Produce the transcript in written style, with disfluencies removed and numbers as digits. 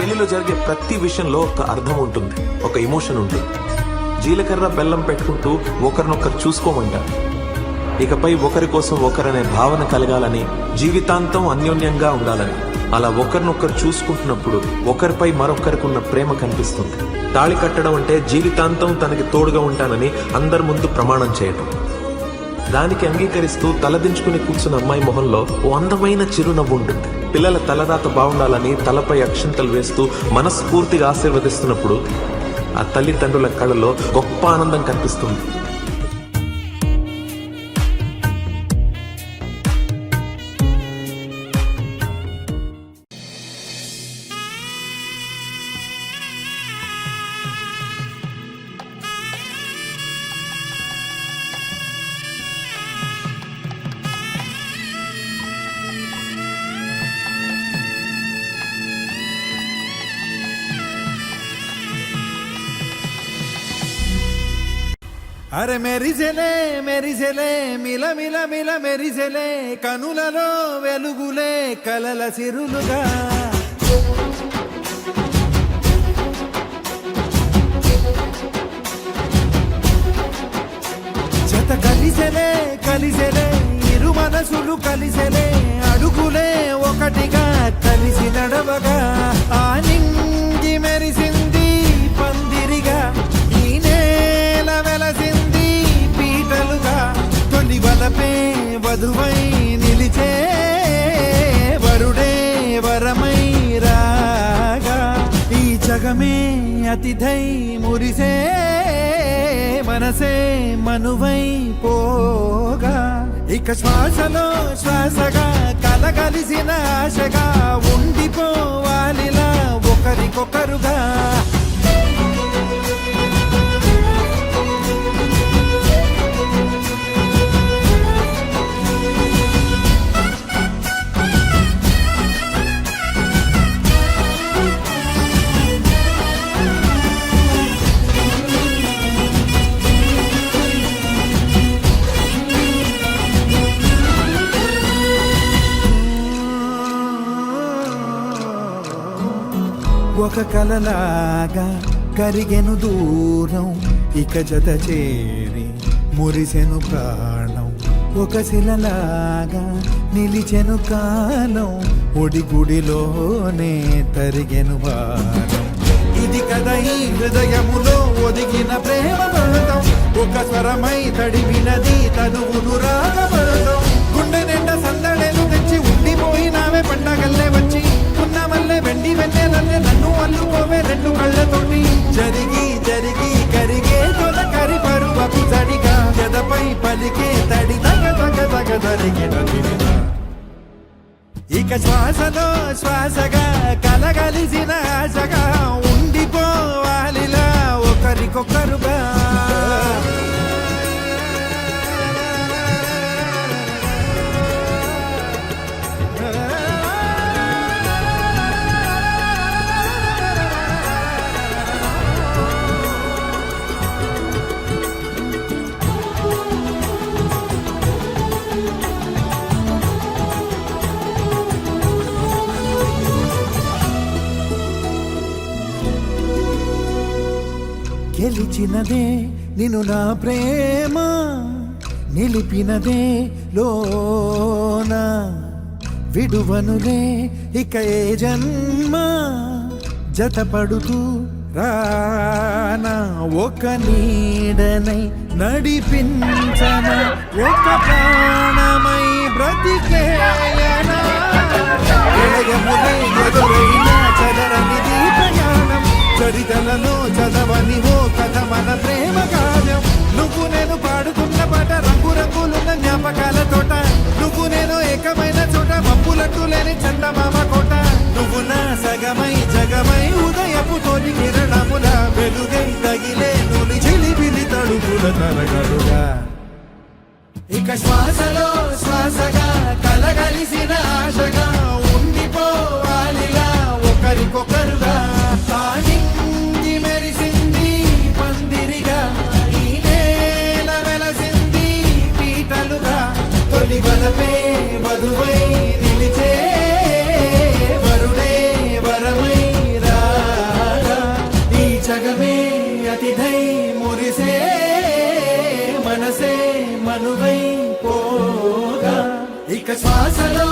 పెళ్లిలో జరిగే ప్రతి విషయంలో ఒక అర్థం ఉంటుంది, ఒక ఎమోషన్ ఉంటుంది. జీలకర్ర బెల్లం పెట్టుకుంటూ ఒకరినొకరు చూసుకోమంటారు. ఇకపై ఒకరి కోసం ఒకరనే భావన కలగాలని, జీవితాంతం అన్యోన్యంగా ఉండాలని. అలా ఒకరినొకరు చూసుకుంటున్నప్పుడు ఒకరిపై మరొకరికున్న ప్రేమ కనిపిస్తుంది. తాళి కట్టడం అంటే జీవితాంతం తనకి తోడుగా ఉంటానని అందరి ముందు ప్రమాణం చేయటం. దానికి అంగీకరిస్తూ తలదించుకుని కూర్చున్న అమ్మాయి మొహంలో ఓ అందమైన చిరునవ్వు ఉంటుంది. పిల్లల తలరాత బాగుండాలని తలపై అక్షంతలు వేస్తూ మనస్ఫూర్తిగా ఆశీర్వదిస్తున్నప్పుడు ఆ తల్లిదండ్రుల కళ్ళలో గొప్ప ఆనందం కనిపిస్తుంది. అరే మెరిసెలే మెరిసెలే మిల మిల మిల మెరిసెలే కనులలో వెలుగులే కలల సిరులుగా. జత కలిసెలే కలిసెలే ఇరు మనసులు కలిసెలే అడుగులే ఒకటిగా కలిసి నడవగా. ఆ నింగి మెరిసింది పందిరిగా, ఈ నేల వెలసింది పీటలుగా. తొలి వలపే వధువై నిలిచే వరుడే వరమై రాగా. ఈ జగమే అతిథై మురిసే మనసే మనువై పోగా. ఇక శ్వాసలో శ్వాసగా కలగలిసిన ఆశగా ఉండిపోవాలిలా ఒకరికొకరుగా. ఒక కలలాగా కరిగెను దూరం, ఇక జత చేరి మురిసెను ప్రాణం. ఒక శిలలాగా నిలిచెను కాలం, ఒడిగుడిలోనే తరిగెను వారం. ఇది కదా ఈ హృదయములో ఒదిగిన ప్రేమ బంధం, ఒక స్వరమై తడివినది తనువును రాగబంధం. గుండె నిండా సందడేలు తెచ్చి ఉండిపోయినావే పండగల్లే వచ్చి. ఉన్న మల్లె వెండి వెన్నెలల్లే నన్ను అల్లుకోవే రెండు కళ్ళతోటి. జరిగి జరిగి కరిగే తొలకరి పరువపు తడిగా, ఎదపై పలికే తడి తగ తగ తగ తరిగిన తిరిగా. ఇక శ్వాసలో శ్వాసగా కలగలిసిన ఆశగా ఉండిపోవాలిలా ఒకరికొకరుగా. గెలిచినదే నిన్ను నా ప్రేమ, నిలిపినదే లోన. విడువనులే ఇక ఏ జన్మ, జతపడుతూ రానా ఒక నీడనై నడిపించన, ఒక ప్రాణమై బ్రతికేయనా. ఎదురైన చదరనిది ప్రయాణం, చరితలలో చదవని ఓ కథ మన ప్రేమ కావ్యం. నువ్వు నేను పాడుతున్న పాట రంగు రంగులున్న జ్ఞాపకాల తోట. నువ్వు నేను ఏకమైన చోట మబ్బులట్టు లేని చందమామ కోట. నువ్వు నా సగమై జగమై ఉదయపు తోటి కిరణముల వెలుగై తగిలే నులి చిలిబిలి తడుపుల తరగలుగా. ఇక శ్వాసలో శ్వాసగా కలగలిసిన ఆశగా ఉండిపోవాలిలా ఒకరికొకరుగా. మెరిసింది పందిరిగా, ఈ నేల వెలసింది పీటలుగా. తొలి వలపే వధువై నిలిచే వరుడే వరమై రా. మురిసే మనసే మనువై పోగా ఇక శ్వాసలో